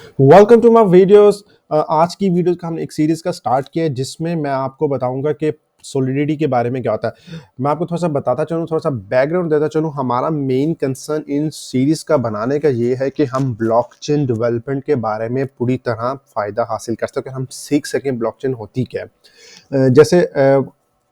Welcome to my videos. आज की video का हमने एक सीरीज़ का स्टार्ट किया है जिसमें मैं आपको बताऊंगा कि सॉलिडिटी के बारे में क्या होता है। मैं आपको थोड़ा सा बताता चलूँ, थोड़ा सा बैकग्राउंड देता चलूँ। हमारा मेन कंसर्न इन सीरीज़ का बनाने का ये है कि हम ब्लॉकचेन डेवलपमेंट के बारे में पूरी तरह फ़ायदा हासिल कर सकें, हम सीख सकें ब्लॉकचेन होती क्या है। जैसे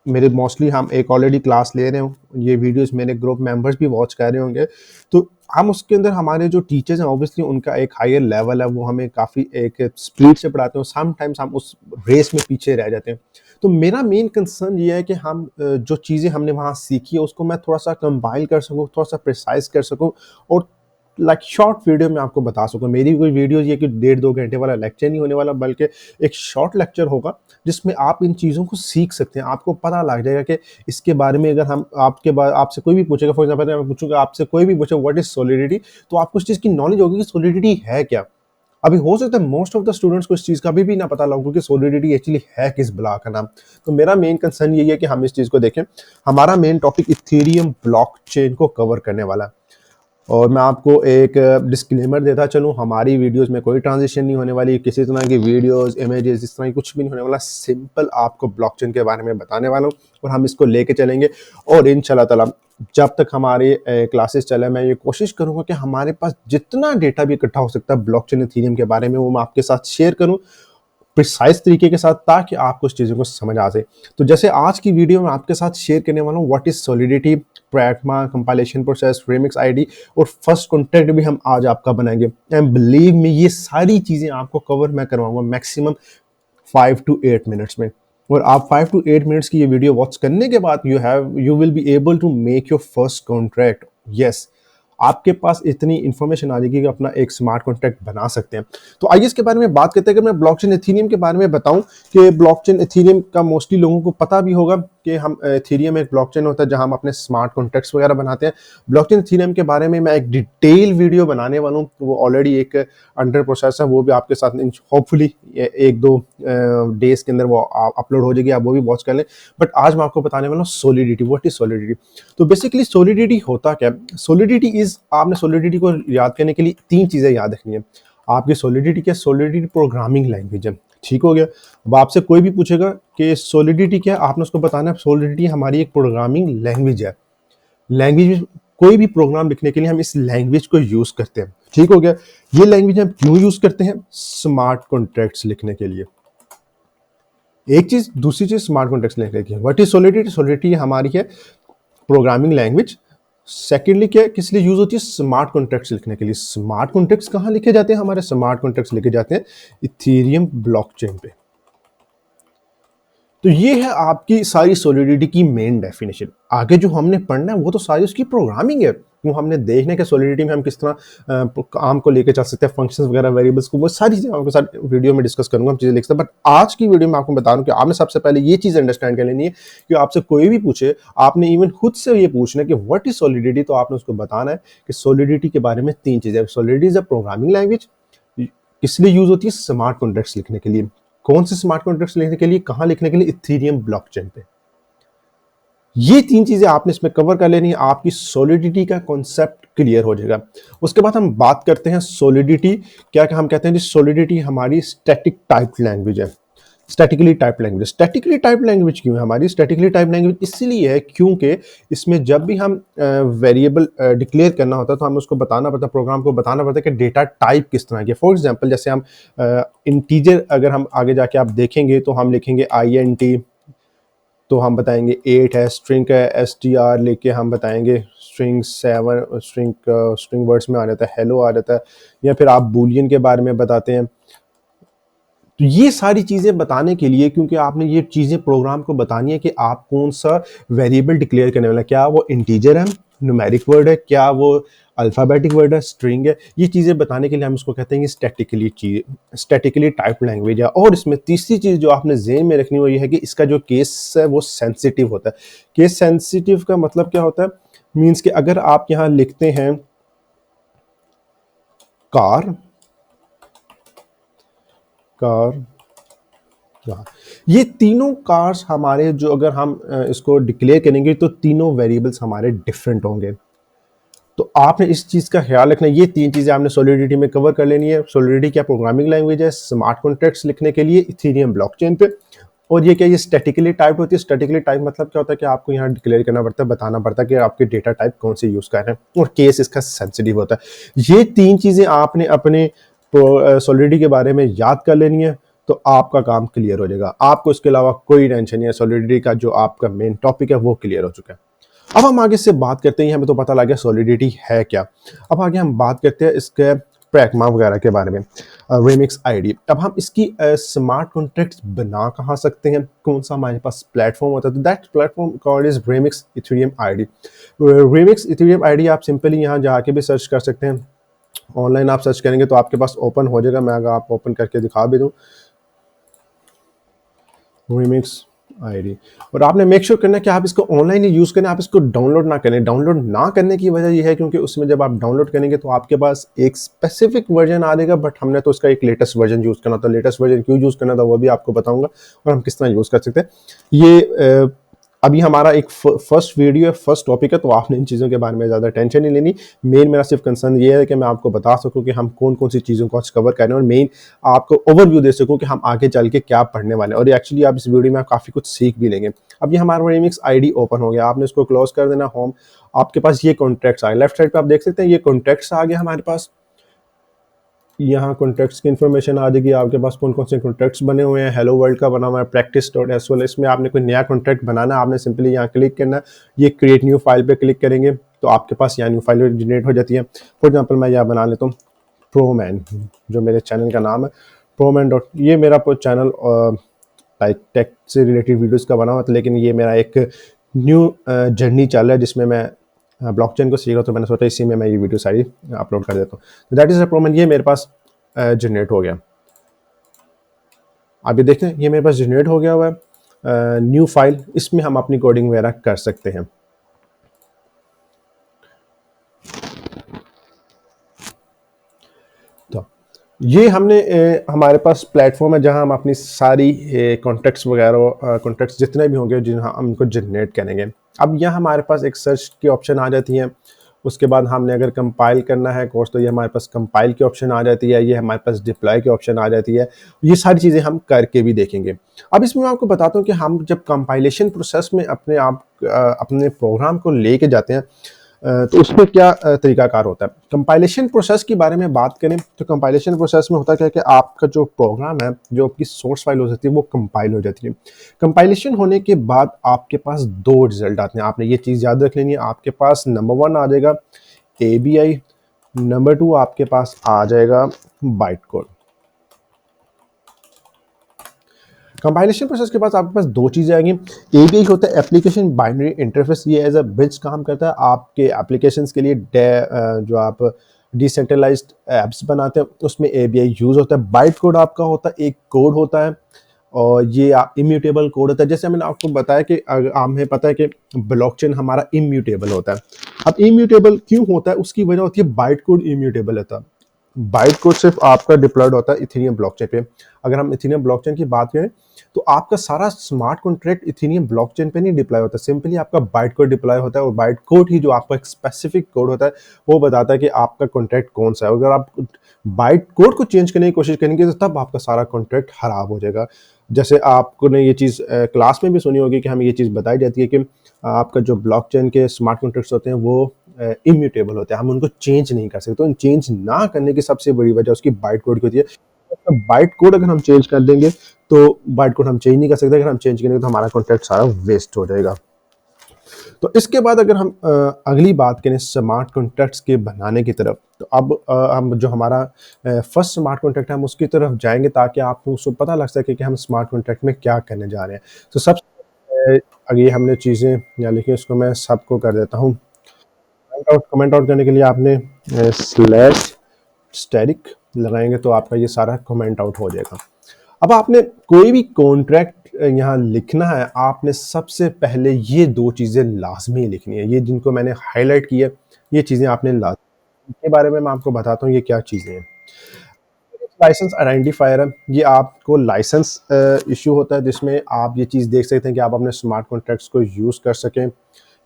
मेरे मोस्टली हम एक ऑलरेडी क्लास ले रहे हो, ये वीडियोस मेरे ग्रुप मेंबर्स भी वॉच कर रहे होंगे, तो हम उसके अंदर हमारे जो टीचर्स हैं ऑब्वियसली उनका एक हायर लेवल है, वो हमें काफ़ी एक स्पीड से पढ़ाते हैं। समटाइम्स हम उस रेस में पीछे रह जाते हैं। तो मेरा मेन कंसर्न ये है कि हम जो चीज़ें हमने वहाँ सीखी है उसको मैं थोड़ा सा कंपाइल कर सकूँ, थोड़ा सा प्रिसाइज कर सकूँ और लाइक शॉर्ट वीडियो में आपको बता सकूँ। मेरी कोई वीडियो ये कि 1.5-2 घंटे वाला लेक्चर नहीं होने वाला, बल्कि एक शॉर्ट लेक्चर होगा जिसमें आप इन चीज़ों को सीख सकते हैं। आपको पता लग जाएगा कि इसके बारे में अगर हम आपके बाद आपसे कोई भी पूछेगा, फॉर एग्जांपल मैं पूछूंगा आपसे, कोई भी पूछे व्हाट इज सॉलिडिटी, तो आपको इस चीज़ की नॉलेज होगी कि सॉलिडिटी है क्या। अभी हो सकता है मोस्ट ऑफ द स्टूडेंट्स को इस चीज़ का अभी भी ना पता लगा कि सॉलिडिटी एक्चुअली है किस ब्लॉक का नाम। तो मेरा मेन कंसर्न यही है कि हम इस चीज़ को देखें। हमारा मेन टॉपिक इथेरियम ब्लॉकचेन को कवर करने वाला है। और मैं आपको एक डिस्क्लेमर देता चलूँ, हमारी वीडियोस में कोई ट्रांजिशन नहीं होने वाली, किसी तरह की वीडियोस, इमेजेस, इस तरह की कुछ भी नहीं होने वाला। सिंपल आपको ब्लॉकचेन के बारे में बताने वाला हूँ और हम इसको लेके चलेंगे। और इंशाल्लाह ताला जब तक हमारे क्लासेस चले, मैं ये कोशिश करूँगा कि हमारे पास जितना डेटा भी इकट्ठा हो सकता है ब्लॉकचेन इथेरियम के बारे में, वो मैं आपके साथ शेयर करूँ प्रिसाइज तरीके के साथ, ताकि आपको इस चीज़ों को समझ आ जाए। तो जैसे आज की वीडियो में आपके साथ शेयर करने वाला हूँ what is solidity, pragma, compilation process, remix ID और फर्स्ट कॉन्टैक्ट भी हम आज आपका बनाएंगे। एंड बिलीव मी, ये सारी चीज़ें आपको कवर मैं करवाऊंगा मैक्सिमम 5 to 8 मिनट्स में। और आप 5 to 8 मिनट्स की ये वीडियो वॉच करने के बाद you will be able to make your first contract. Yes, आपके पास इतनी इंफॉर्मेशन आ जाएगी कि अपना एक स्मार्ट कॉन्ट्रैक्ट बना सकते हैं। तो आइए इसके बारे में बात करते हैं। कि मैं ब्लॉकचेन एथेरियम के बारे में बताऊं कि ब्लॉकचेन एथेरियम का मोस्टली लोगों को पता भी होगा कि हम एथेरियम एक ब्लॉकचेन होता है जहां हम अपने स्मार्ट कॉन्ट्रैक्ट्स वगैरह बनाते हैं। ब्लॉकचेन एथेरियम के बारे में मैं एक डिटेल वीडियो बनाने वाला हूं, वो ऑलरेडी एक अंडर प्रोसेस है, वो भी आपके साथ होपफुली 1-2 डेज के अंदर वो अपलोड हो जाएगी, आप वो भी वॉच कर लें। बट आज मैं आपको बताने वाला हूँ सॉलिडिटी, व्हाट इज सॉलिडिटी। तो बेसिकली सॉलिडिटी होता क्या है। सॉलिडिटी इज, आपने सॉलिडिटी को याद करने के लिए 3 चीजें याद रखनी है। आपकी सॉलिडिटी क्या, सॉलिडिटी प्रोग्रामिंग लैंग्वेज है। ठीक हो गया। अब आपसे कोई भी पूछेगा कि सॉलिडिटी क्या है, आपने उसको बताना है सॉलिडिटी हमारी एक प्रोग्रामिंग लैंग्वेज है। लैंग्वेज, कोई भी प्रोग्राम लिखने के लिए हम इस लैंग्वेज को यूज करते हैं। ठीक हो गया। ये लैंग्वेज हम क्यों यूज करते हैं, स्मार्ट कॉन्ट्रैक्ट्स लिखने के लिए। एक चीज, दूसरी चीज स्मार्ट कॉन्ट्रैक्ट्स लिखने की। व्हाट इज सॉलिडिटी, सॉलिडिटी हमारी है प्रोग्रामिंग लैंग्वेज। सेकेंडली क्या, किस लिए यूज होती है, स्मार्ट कॉन्ट्रैक्ट्स लिखने के लिए। स्मार्ट कॉन्ट्रैक्ट्स कहाँ लिखे जाते हैं, हमारे स्मार्ट कॉन्ट्रैक्ट्स लिखे जाते हैं इथेरियम ब्लॉकचेन पे। तो ये है आपकी सारी सॉलिडिटी की मेन डेफिनेशन। आगे जो हमने पढ़ना है वो तो सारी उसकी प्रोग्रामिंग है, वो हमने देखना है कि सॉलिडिटी में हम किस तरह काम को लेकर चल सकते हैं, फंक्शंस वगैरह, वेरिएबल्स को, वो सारी चीजें आपके साथ वीडियो में डिस्कस करूंगा, हम चीजें लिख सकते हैं। बट आज की वीडियो में आपको बता रहा हूं कि आपने सबसे पहले ये चीज अंडरस्टैंड कर लेनी है कि आपसे कोई भी पूछे, आपने इवन खुद से ये पूछना है कि व्हाट इज सॉलिडिटी, तो आपने उसको बताना है कि सॉलिडिटी के बारे में 3 चीजें। Solidity is a programming language, किस लिए यूज होती है, स्मार्ट कॉन्ट्रैक्ट्स लिखने के लिए। कौन से स्मार्ट कॉन्ट्रैक्ट्स लिखने के लिए, कहां लिखने के लिए, इथेरियम ब्लॉकचेन पे। ये 3 चीजें आपने इसमें कवर कर लेनी है, आपकी सॉलिडिटी का कॉन्सेप्ट क्लियर हो जाएगा। उसके बाद हम बात करते हैं सॉलिडिटी क्या क्या। हम कहते हैं जी सॉलिडिटी हमारी स्टैटिक टाइप लैंग्वेज है। Statically type language, statically type language क्यों है हमारी स्टैटिकली टाइप लैंग्वेज, इसलिए है क्योंकि इसमें जब भी हम वेरिएबल डिक्लेयर करना होता है तो हमें उसको बताना पड़ता है, प्रोग्राम को बताना पड़ता है कि डेटा टाइप किस तरह की है। फॉर एग्जांपल जैसे हम इंटीजर, अगर हम आगे जाके आप देखेंगे तो हम लिखेंगे INT, तो हम बताएंगे 8 है। स्ट्रिंग है STR लेके हम बताएंगे स्ट्रिंग 7, स्ट्रिंग वर्ड्स में आ जाता है हेलो आ जाता है। या फिर आप बूलियन के बारे में बताते हैं। तो ये सारी चीज़ें बताने के लिए, क्योंकि आपने ये चीज़ें प्रोग्राम को बतानी है कि आप कौन सा वेरिएबल डिक्लेयर करने वाला है, क्या वो इंटीजर है, न्यूमेरिक वर्ड है, क्या वो अल्फ़ाबेटिक वर्ड है, स्ट्रिंग है। ये चीज़ें बताने के लिए हम इसको कहते हैं स्टैटिकली टाइप लैंग्वेज है। और इसमें तीसरी चीज़ जो आपने ज़हन में रखनी वो ये है कि इसका जो केस है वो सेंसिटिव होता है। केस सेंसिटिव का मतलब क्या होता है, मीन्स कि अगर आप यहाँ लिखते हैं कार, कार, हाँ, ये तीनों कार्स हमारे, जो अगर हम इसको डिक्लेयर करेंगे तो तीनों वेरिएबल्स हमारे डिफरेंट होंगे। तो आपने इस चीज़ का ख्याल रखना है। ये 3 चीज़ें आपने सॉलिडिटी में कवर कर लेनी है। सॉलिडिटी क्या प्रोग्रामिंग लैंग्वेज है स्मार्ट कॉन्ट्रैक्ट्स लिखने के लिए इथेरियम ब्लॉकचेन पे। और ये क्या, ये स्टैटिकली टाइप्ड होती है। स्टैटिकली टाइप मतलब क्या होता है कि आपको यहाँ डिक्लेयर करना पड़ता है, बताना पड़ता है कि आपके डेटा टाइप कौन से यूज़ कर रहे हैं, और केस इसका सेंसिटिव होता है। ये 3 चीज़ें आपने अपने सॉलिडिटी के बारे में याद कर लेनी है, तो आपका काम क्लियर हो जाएगा। आपको इसके अलावा कोई टेंशन नहीं है। सॉलिडिटी का जो आपका मेन टॉपिक है वो क्लियर हो चुका है। अब हम आगे से बात करते हैं, हमें तो पता लग गया सॉलिडिटी है क्या। अब आगे हम बात करते हैं इसके प्रैग्मा वगैरह के बारे में, रेमिक्स आईडी। अब हम इसकी स्मार्ट कॉन्ट्रैक्ट्स बना कहाँ सकते हैं, कौन सा हमारे पास प्लेटफॉर्म होता है, तो that platform called is remix Ethereum ID. Remix Ethereum ID आप सिंपली यहाँ जाके भी सर्च कर सकते हैं। ऑनलाइन आप सर्च करेंगे तो आपके पास ओपन हो जाएगा। मैं अगर आपको ओपन करके दिखा भी दूँ, रिमिक्स आईडी। और आपने मेक श्योर करना है कि आप इसको ऑनलाइन ही यूज़ करें, आप इसको डाउनलोड ना करें। डाउनलोड ना करने की वजह यह है क्योंकि उसमें जब आप डाउनलोड करेंगे तो आपके पास एक स्पेसिफिक वर्जन आ जाएगा, बट हमने तो उसका एक लेटेस्ट वर्जन यूज़ करना था। लेटेस्ट वर्जन क्यों यूज़ करना था वो भी आपको बताऊंगा, और हम किस तरह यूज़ कर सकते हैं। ये अभी हमारा एक फर्स्ट वीडियो है, फर्स्ट टॉपिक है, तो आपने इन चीज़ों के बारे में ज़्यादा टेंशन नहीं लेनी। मेन मेरा सिर्फ कंसर्न ये है कि मैं आपको बता सकूं कि हम कौन कौन सी चीज़ों को आज कवर कर रहे हैं, और मेन आपको ओवरव्यू दे सकूं कि हम आगे चल के क्या पढ़ने वाले हैं। और एक्चुअली आप इस वीडियो में काफ़ी कुछ सीख भी लेंगे। अब ये हमारा रेमिक्स आईडी ओपन हो गया, आपने इसको क्लोज कर देना। होम, आपके पास ये कॉन्टैक्ट्स आए, लेफ्ट साइड पे आप देख सकते हैं ये कॉन्टैक्ट्स आ गया हमारे पास। यहाँ कॉन्टैक्ट्स की इन्फॉर्मेशन आ जाएगी, आपके पास कौन कौन से कॉन्टैक्ट्स बने हुए हैं। हेलो वर्ल्ड का बना हुआ है, प्रैक्टिस डॉट एस वेल। इसमें आपने कोई नया कॉन्टैक्ट बनाना है, आपने सिंपली यहाँ क्लिक करना है। ये क्रिएट न्यू फाइल पे क्लिक करेंगे तो आपके पास यहाँ न्यू फाइल जनरेट हो जाती है। फॉर एग्जाम्पल मैं यहाँ बना लेता हूँ प्रोमैन, जो मेरे चैनल का नाम है प्रोमैन डॉट। ये मेरा चैनल लाइक टेक से रिलेटेड वीडियोज़ का बना हुआ था, लेकिन ये मेरा एक न्यू जर्नी चल रहा है जिसमें मैं ब्लॉकचेन को सीख रहा हूँ, तो मैंने सोचा इसी में मैं ये वीडियो सारी अपलोड कर देता हूँ। दैट इज़ अ प्रोमैन। ये मेरे पास जनरेट हो गया। आप ये देखें, ये मेरे पास जनरेट हो गया हुआ है न्यू फाइल। इसमें हम अपनी कोडिंग वगैरह कर सकते हैं। तो ये हमने हमारे पास प्लेटफॉर्म है जहां हम अपनी सारी कॉन्टेक्ट्स वगैरह कॉन्टेक्ट्स जितने भी होंगे जिन्हें हम उनको जनरेट करेंगे। अब यहाँ हमारे पास एक सर्च की ऑप्शन आ जाती है। उसके बाद हमने अगर कंपाइल करना है कोर्स, तो ये हमारे पास कंपाइल की ऑप्शन आ जाती है। ये हमारे पास डिप्लॉय की ऑप्शन आ जाती है। ये सारी चीज़ें हम करके भी देखेंगे। अब इसमें मैं आपको बताता हूँ कि हम जब कंपाइलेशन प्रोसेस में अपने प्रोग्राम को लेके जाते हैं तो उसमें क्या तरीकाकार होता है। कंपाइलेशन प्रोसेस के बारे में बात करें तो कंपाइलेशन प्रोसेस में होता क्या है कि आपका जो प्रोग्राम है, जो आपकी सोर्स फाइल हो जाती है, वो कंपाइल हो जाती है। कंपाइलेशन होने के बाद आपके पास 2 रिजल्ट आते हैं। आपने ये चीज़ याद रख लेनी है। आपके पास नंबर 1 आ जाएगा ABI, नंबर 2 आपके पास आ जाएगा बाइट कोड। कंपाइलेशन प्रोसेस के पास आपके पास 2 चीज़ें आएंगी। ABI होता है एप्लीकेशन बाइनरी इंटरफेस। ये एज अ ब्रिज काम करता है आपके एप्लीकेशंस के लिए। जो आप डिसेंट्रलाइज्ड एप्स बनाते हैं उसमें ABI यूज़ होता है। बाइट कोड आपका होता है एक कोड होता है, और ये इम्यूटेबल कोड होता है। जैसे मैंने आपको बताया कि हमें पता है कि ब्लॉकचेन हमारा इम्यूटेबल होता है। अब इम्यूटेबल क्यों होता है, उसकी वजह होती है बाइट कोड इम्यूटेबल होता है। बाइट कोड सिर्फ आपका डिप्लॉयड होता है इथेरियम ब्लॉकचेन पे। अगर हम इथेरियम ब्लॉकचेन की बात करें तो आपका सारा स्मार्ट कॉन्ट्रैक्ट इथेरियम ब्लॉकचेन पे नहीं डिप्लॉय होता, सिंपली आपका बाइट कोड डिप्लॉय होता है। और बाइट कोड ही जो आपका एक स्पेसिफिक कोड होता है वो बताता है कि आपका कॉन्ट्रैक्ट कौन सा है। अगर आप बाइट कोड को चेंज करने की कोशिश करेंगे तो तब आपका सारा कॉन्ट्रैक्ट खराब हो जाएगा। जैसे आपको ने ये चीज़ क्लास में भी सुनी होगी कि हमें ये चीज़ बताई जाती है कि आपका जो ब्लॉकचेन के स्मार्ट कॉन्ट्रैक्ट्स होते हैं वो इम्यूटेबल होते हैं, हम उनको चेंज नहीं कर सकते। तो चेंज ना करने की सबसे बड़ी वजह उसकी बाइट कोड की होती है। बाइट कोड अगर हम चेंज कर देंगे तो बाइट कोड हम चेंज नहीं कर सकते। अगर हम चेंज करेंगे तो हमारा कॉन्ट्रैक्ट सारा वेस्ट हो जाएगा। तो इसके बाद अगर हम अगली बात करें स्मार्ट कॉन्ट्रैक्ट्स के बनाने की तरफ, तो अब हम जो हमारा फर्स्ट स्मार्ट कॉन्ट्रैक्ट है हम उसकी तरफ जाएंगे ताकि आपको उसको पता लग सके कि हम स्मार्ट कॉन्ट्रैक्ट में क्या करने जा रहे हैं। तो सबसे आगे हमने चीज़ें या लिखी, इसको मैं सबको कर देता हूँ। कमेंट आउट करने के लिए आपने स्लैश स्टैटिक लगाएंगे तो आपका ये सारा कमेंट आउट हो जाएगा। अब आपने कोई भी कॉन्ट्रैक्ट यहाँ लिखना है, आपने सबसे पहले ये 2 चीज़ें लाजमी लिखनी है। ये जिनको मैंने हाईलाइट की है, ये चीज़ें आपने लाजमी, इनके बारे में मैं आपको बताता हूँ ये क्या चीज़ें हैं। लाइसेंस आइडेंटिफायर है, ये आपको लाइसेंस इशू होता है जिसमें आप ये चीज़ देख सकते हैं कि आप अपने स्मार्ट कॉन्ट्रैक्ट्स को यूज़ कर सकें।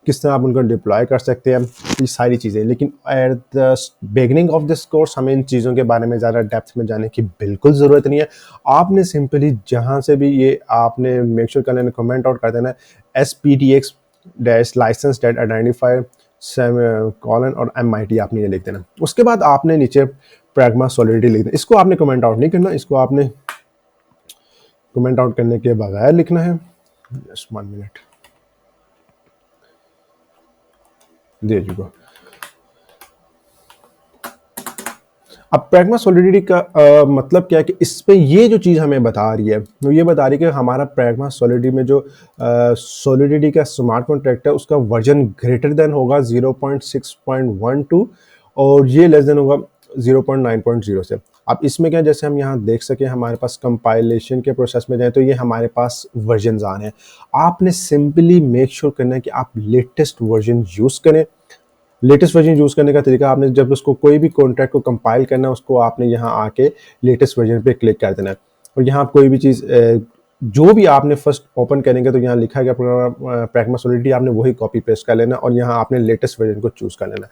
किस तरह आप उनको डिप्लॉय कर सकते हैं, ये सारी चीज़ें। लेकिन at the beginning of this course हमें इन चीज़ों के बारे में ज़्यादा डेप्थ में जाने की बिल्कुल ज़रूरत नहीं है। आपने सिंपली जहाँ से भी ये आपने मेक श्योर कर लेना, कमेंट आउट कर देना SPTX dash licence date identifier colon और MIT आपने ये लिख देना। उसके बाद आपने नीचे प्रैग्मा सॉलिडिटी लिख देना। इसको आपने कमेंट आउट नहीं करना, इसको आपने कमेंट आउट करने के बगैर लिखना है। जस्ट 1 मिनट, दे चुका। अब प्रैग्मा सॉलिडिटी का मतलब क्या है कि इस पे ये जो चीज़ हमें बता रही है, वो ये बता रही है कि हमारा प्रैग्मा सॉलिडिटी में जो सॉलिडिटी का स्मार्ट कॉन्ट्रैक्ट है उसका वर्जन ग्रेटर देन होगा 0.6.12 और ये लेस देन होगा 0.9.0 से। अब इसमें क्या है, जैसे हम यहाँ देख सकें हमारे पास कंपाइलेशन के प्रोसेस में जाए तो ये हमारे पास वर्जन आ रहे हैं। आपने सिंपली मेक श्योर करना है कि आप लेटेस्ट वर्जन यूज़ करें। लेटेस्ट वर्जन यूज़ करने का तरीका, आपने जब उसको कोई भी कॉन्ट्रैक्ट को कंपाइल करना है उसको आपने यहाँ आके लेटेस्ट वर्जन पे क्लिक कर देना है और यहाँ आप कोई भी चीज़ जो भी आपने फर्स्ट ओपन करेंगे तो यहाँ लिखा गया प्रैग्मा सॉलिडिटी, आपने वही कॉपी पेस्ट कर लेना और यहाँ आपने लेटेस्ट वर्जन को चूज़ कर लेना।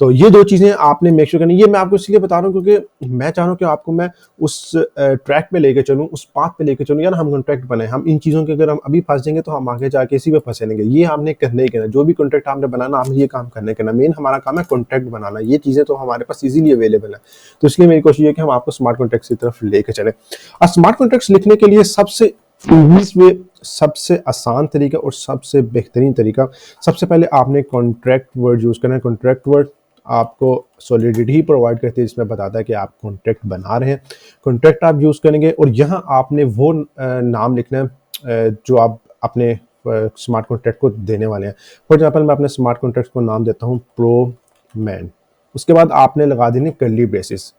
तो ये दो चीज़ें आपने मेक श्योर करनी। ये मैं आपको इसलिए बता रहा हूँ क्योंकि मैं चाह रहा हूँ कि आपको मैं उस ट्रैक पे लेके चलूँ, उस पाथ पे लेके चलूँ, यार हम कॉन्ट्रैक्ट बनाए। हम इन चीज़ों के अगर हम अभी फंस जाएंगे तो हम आगे जाके इसी पे फंसेंगे। ये हमने करना ही करना, जो भी कॉन्ट्रैक्ट आपने बनाना हमने ये काम करने करना। मेन हमारा काम है कॉन्ट्रैक्ट बनाना। ये चीज़ें तो हमारे पास ईजिली अवेलेबल है, तो इसलिए मेरी कोशिश है कि हम आपको स्मार्ट कॉन्ट्रैक्ट्स की तरफ लेके चले। और स्मार्ट कॉन्ट्रैक्ट्स लिखने के लिए सबसे वे सबसे आसान तरीका और सबसे बेहतरीन तरीका, सबसे पहले आपने कॉन्ट्रैक्ट वर्ड यूज़ करना है। कॉन्ट्रैक्ट वर्ड आपको सॉलिडिटी ही प्रोवाइड करती है, जिसमें बताता है कि आप कॉन्ट्रैक्ट बना रहे हैं। कॉन्ट्रैक्ट आप यूज़ करेंगे और यहाँ आपने वो नाम लिखना है जो आप अपने स्मार्ट कॉन्ट्रैक्ट को देने वाले हैं। फॉर एग्जाम्पल मैं अपने स्मार्ट कॉन्ट्रैक्ट को नाम देता हूँ प्रो मैन। उसके बाद आपने लगा देनी कर्ली ब्रेसेस।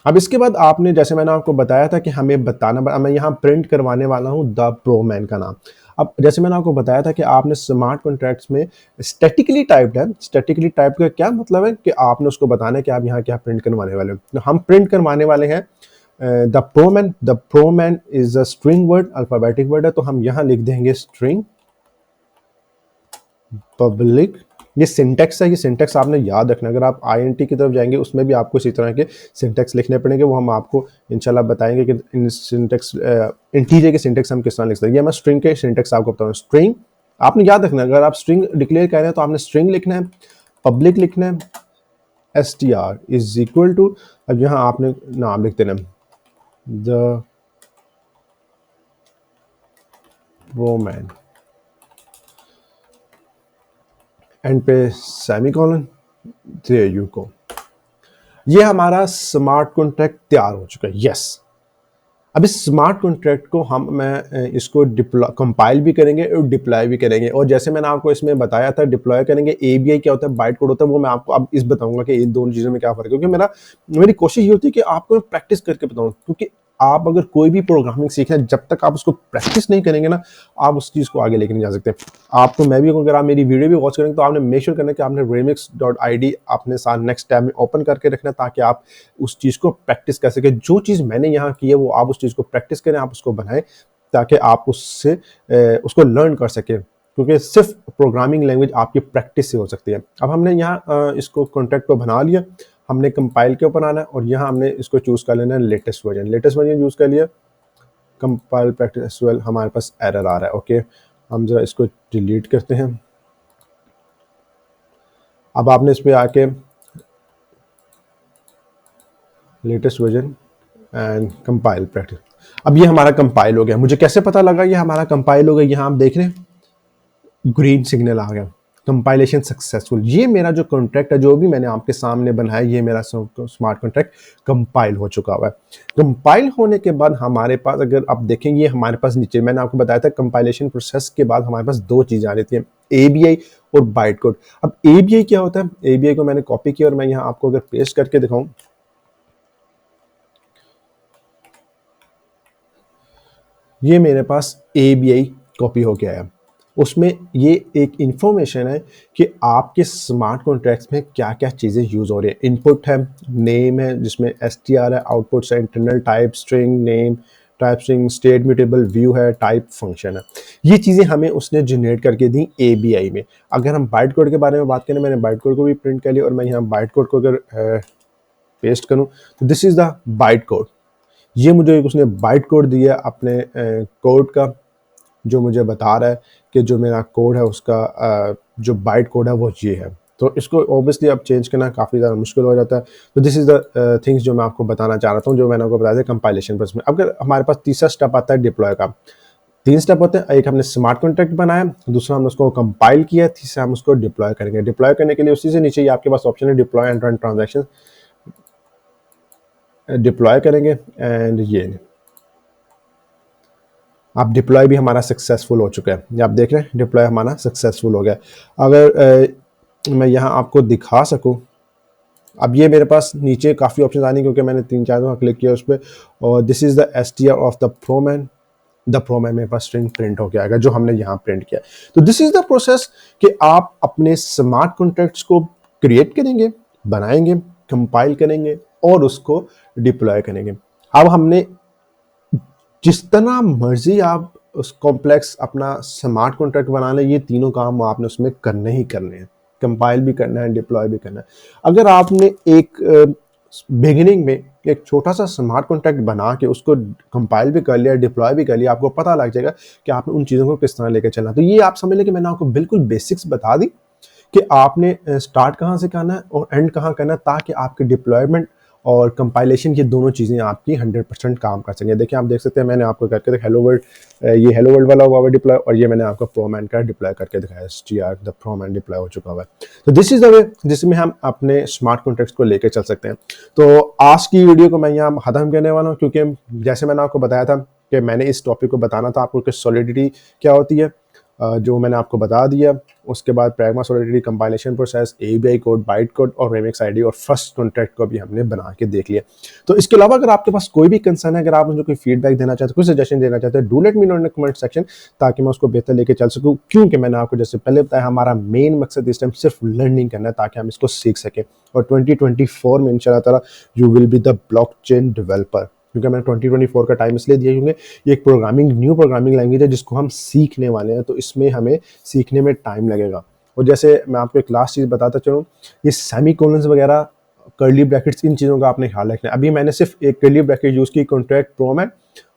अब इसके बाद आपने, जैसे मैंने आपको बताया था कि हमें बताना, मैं यहाँ प्रिंट करवाने वाला हूँ द प्रो मैन का नाम। अब जैसे मैंने आपको बताया था कि आपने स्मार्ट कॉन्ट्रैक्ट्स में स्टैटिकली टाइप्ड है। स्टैटिकली टाइप का क्या मतलब है कि आपने उसको बताना है कि आप यहाँ क्या प्रिंट करवाने वाले हो। तो हम प्रिंट करवाने वाले हैं the pro man. The pro man is a string word, alphabetic word है, तो हम यहाँ लिख देंगे स्ट्रिंग पब्लिक। ये सिंटेक्स है, ये सिंटेक्स आपने याद रखना। अगर आप INT की तरफ जाएंगे उसमें भी आपको इसी तरह के सिंटेक्स लिखने पड़ेंगे, वो हम आपको इंशाल्लाह बताएंगे कि इन सिंटेक्स इंटीजर के सिंटेक्स हम किस तरह लिख सकते हैं। ये मैं स्ट्रिंग के सिंटेक्स आपको बताऊँ। स्ट्रिंग आपने याद रखना, अगर आप स्ट्रिंग डिक्लेयर कर रहे हैं तो आपने स्ट्रिंग लिखना है, पब्लिक लिखना है, str इज इक्वल टू, अब यहाँ आपने नाम लिख देना द प्रो मैन, एंड पे सेमीकोलन, देयर यू गो। ये हमारा स्मार्ट कॉन्ट्रैक्ट तैयार हो चुका है। यस, अब इस स्मार्ट कॉन्ट्रैक्ट को मैं इसको कंपाइल भी करेंगे और डिप्लॉय भी करेंगे। और जैसे मैंने आपको इसमें बताया था डिप्लॉय करेंगे, ABI क्या होता है, बाइट कोड होता है, वो मैं आपको अब इस बताऊंगा कि इन दोनों चीज़ों में क्या फ़र्क है। क्योंकि मेरी कोशिश ये होती है कि आपको प्रैक्टिस करके बताऊँ, क्योंकि आप अगर कोई भी प्रोग्रामिंग सीखना है, जब तक आप उसको प्रैक्टिस नहीं करेंगे ना, आप उस चीज़ को आगे लेके नहीं जा सकते। आपको मैं भी, अगर आप मेरी वीडियो भी वॉच करेंगे तो आपने मेक श्योर करना है कि आपने remix.id अपने साथ नेक्स्ट टैब में ओपन करके रखना, ताकि आप उस चीज़ को प्रैक्टिस कर सकें। जो चीज़ मैंने यहाँ की है वो आप उस चीज़ को प्रैक्टिस करें, आप उसको बनाएं, ताकि आप उससे उसको लर्न कर सकें। क्योंकि सिर्फ प्रोग्रामिंग लैंग्वेज आपकी प्रैक्टिस से हो सकती है। अब हमने यहाँ इसको कॉन्ट्रैक्ट को बना लिया, हमने कंपाइल के ऊपर आना है और यहाँ हमने इसको चूज़ कर लेना है latest version. Latest version use कर लिया, कंपाइल प्रैक्टिस एज वेल, हमारे पास एरर आ रहा है। ओके, हम जरा इसको डिलीट करते हैं। अब आपने इस पर आके latest version and compile practice, अब ये हमारा कंपाइल हो गया। मुझे कैसे पता लगा ये हमारा कंपाइल हो गया? यहाँ आप देख रहे हैं ग्रीन सिग्नल आ गया, कंपाइलेशन सक्सेसफुल। ये मेरा जो कॉन्ट्रैक्ट है, जो भी मैंने आपके सामने बनाया, ये मेरा स्मार्ट कॉन्ट्रैक्ट कंपाइल हो चुका हुआ है। कंपाइल होने के बाद हमारे पास, अगर आप देखेंगे, हमारे पास नीचे मैंने आपको बताया था कंपाइलेशन प्रोसेस के बाद हमारे पास दो चीज़ें आ जाती हैं, ABI और बाइट कोड। अब ABI क्या होता है? ABI को मैंने कॉपी किया और मैं यहाँ आपको अगर पेस्ट करके दिखाऊँ, ये मेरे पास ABI कॉपी हो गया है। उसमें ये एक इंफॉर्मेशन है कि आपके स्मार्ट कॉन्ट्रैक्ट्स में क्या क्या चीज़ें यूज़ हो रही है। इनपुट है, नेम है जिसमें str है, आउटपुट है internal type, string, name, type string, state mutable, view है, टाइप फंक्शन है। ये चीज़ें हमें उसने जनरेट करके दी ABI में। अगर हम बाइट कोड के बारे में बात करें, मैंने बाइट कोड को भी प्रिंट कर लिया और मैं यहाँ बाइट कोड को अगर पेस्ट करूँ तो this is the byte code. ये मुझे उसने बाइट कोड दिया अपने कोड का, जो मुझे बता रहा है कि जो मेरा कोड है उसका जो बाइट कोड है वो ये है। तो इसको ऑब्वियसली अब चेंज करना काफ़ी ज़्यादा मुश्किल हो जाता है। तो दिस इज़ द थिंग्स जो मैं आपको बताना चाह रहा था, जो मैंने आपको बताया था कंपाइलेशन प्रोसेस में। अगर हमारे पास तीसरा स्टेप आता है डिप्लॉय का, 3 स्टेप होते हैं। एक हमने स्मार्ट कॉन्ट्रैक्ट बनाया, दूसरा हमने उसको कंपाइल किया, तीसरा हम उसको डिप्लॉय करेंगे। डिप्लॉय करने के लिए उसी से नीचे ही आपके पास ऑप्शन है deploy and run transaction, deploy करेंगे एंड ये आप डिप्लॉय भी हमारा सक्सेसफुल हो चुका है। ये आप देख रहे हैं डिप्लॉय हमारा सक्सेसफुल हो गया। अगर मैं यहाँ आपको दिखा सकूँ, अब ये मेरे पास नीचे काफ़ी ऑप्शन आने क्योंकि मैंने 3-4 दफ़ा क्लिक किया उस पर, और this is the STR of the प्रोमैन। द प्रोमैन मेरे पास स्ट्रिंग प्रिंट होकर आएगा जो हमने यहाँ प्रिंट किया। तो दिस इज़ द प्रोसेस कि आप अपने स्मार्ट कॉन्ट्रैक्ट्स को क्रिएट करेंगे, बनाएंगे, कंपाइल करेंगे और उसको डिप्लॉय करेंगे। अब हमने जितना मर्जी आप उस कॉम्प्लेक्स अपना स्मार्ट कॉन्ट्रैक्ट बना लें, ये तीनों काम आपने उसमें करने ही करने हैं। कंपाइल भी करना है, डिप्लॉय भी करना है। अगर आपने एक बिगिनिंग में एक छोटा सा स्मार्ट कॉन्ट्रैक्ट बना के उसको कंपाइल भी कर लिया, डिप्लॉय भी कर लिया, आपको पता लग जाएगा कि आपने उन चीज़ों को किस तरह लेकर चलना। तो ये आप समझ लें कि मैंने आपको बिल्कुल बेसिक्स बता दी कि आपने स्टार्ट कहाँ से करना है और एंड कहाँ करना है, ताकि आपके डिप्लॉयमेंट और कंपाइलेशन की दोनों चीज़ें आपकी 100% काम कर सकें। देखिए आप देख सकते हैं मैंने आपको करके दिखाया हेलो वर्ल्ड, ये हेलो वर्ल्ड वाला हुआ डिप्लॉय, और ये मैंने आपको प्रोमैन का डिप्लॉय करके दिखाया, STR द प्रोमैन डिप्लॉय हो चुका हुआ है। तो दिस इज़ द वे जिसमें हम अपने स्मार्ट कॉन्ट्रैक्ट्स को लेकर चल सकते हैं। तो आज की वीडियो को मैं यहाँ ख़त्म करने वाला हूँ, क्योंकि जैसे मैंने आपको बताया था कि मैंने इस टॉपिक को बताना था आपको कि सॉलिडिटी क्या होती है, जो मैंने आपको बता दिया। उसके बाद pragma solidity, compilation process, ABI code, byte code और रेमिक्स ID और फर्स्ट कॉन्ट्रैक्ट को भी हमने बना के देख लिया। तो इसके अलावा अगर आपके पास कोई भी कंसर्न है, अगर आप मुझे कोई फीडबैक देना चाहते हैं, कोई सजेशन देना चाहते हैं, do let me know in the comment section, ताकि मैं उसको बेहतर लेके चल सकूँ। क्योंकि मैंने आपको जैसे पहले बताया, हमारा मेन मकसद इस टाइम सिर्फ लर्निंग करना है ताकि हम इसको सीख सकें। और 2024 में इंशाल्लाह ताला you will be the blockchain developer, क्योंकि मैंने 2024 का टाइम इसलिए दिया क्योंकि ये एक न्यू प्रोग्रामिंग लैंग्वेज है जिसको हम सीखने वाले हैं। तो इसमें हमें सीखने में टाइम लगेगा। और जैसे मैं आपको एक लास्ट चीज़ बताता चलूँ, ये सेमीकोलन्स वगैरह, कर्ली ब्रैकेट्स, इन चीज़ों का आपने ख्याल रखना है। अभी मैंने सिर्फ एक कर्ली ब्रैकेट यूज़ की कॉन्ट्रैक्ट प्रोमैन,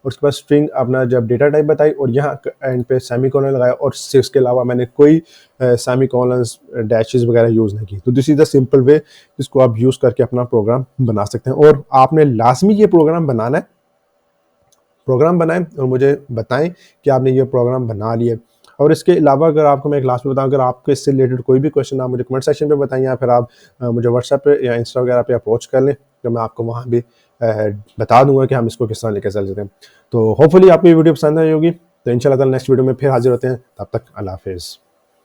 और उसके बाद स्ट्रिंग अपना जब डेटा टाइप बताई और यहाँ एंड पे सेमीकोलन लगाया, और इसके अलावा मैंने कोई सेमीकोलन्स, डैशेस वगैरह यूज़ नहीं की। तो this is the simple way जिसको आप यूज़ करके अपना प्रोग्राम बना सकते हैं। और आपने लाजमी ये प्रोग्राम बनाना है, प्रोग्राम बनाएं और मुझे बताएं कि आपने ये प्रोग्राम बना लिए। और इसके अलावा अगर आपको मैं क्लास में बताऊं, अगर आपको इससे रिलेटेड कोई भी क्वेश्चन आप मुझे कमेंट सेक्शन पे बताएं, या फिर आप मुझे व्हाट्सएप पे या इंस्टा वगैरह पे अप्रोच कर लें, तो मैं आपको वहाँ भी बता दूंगा कि हम इसको किस तरह लेकर चल सकते हैं। तो होपफुली आपको ये वीडियो पसंद आई होगी। तो इंशाल्लाह ताला नेक्स्ट वीडियो में फिर हाजिर होते हैं। तब तक अल्लाह हाफिज़।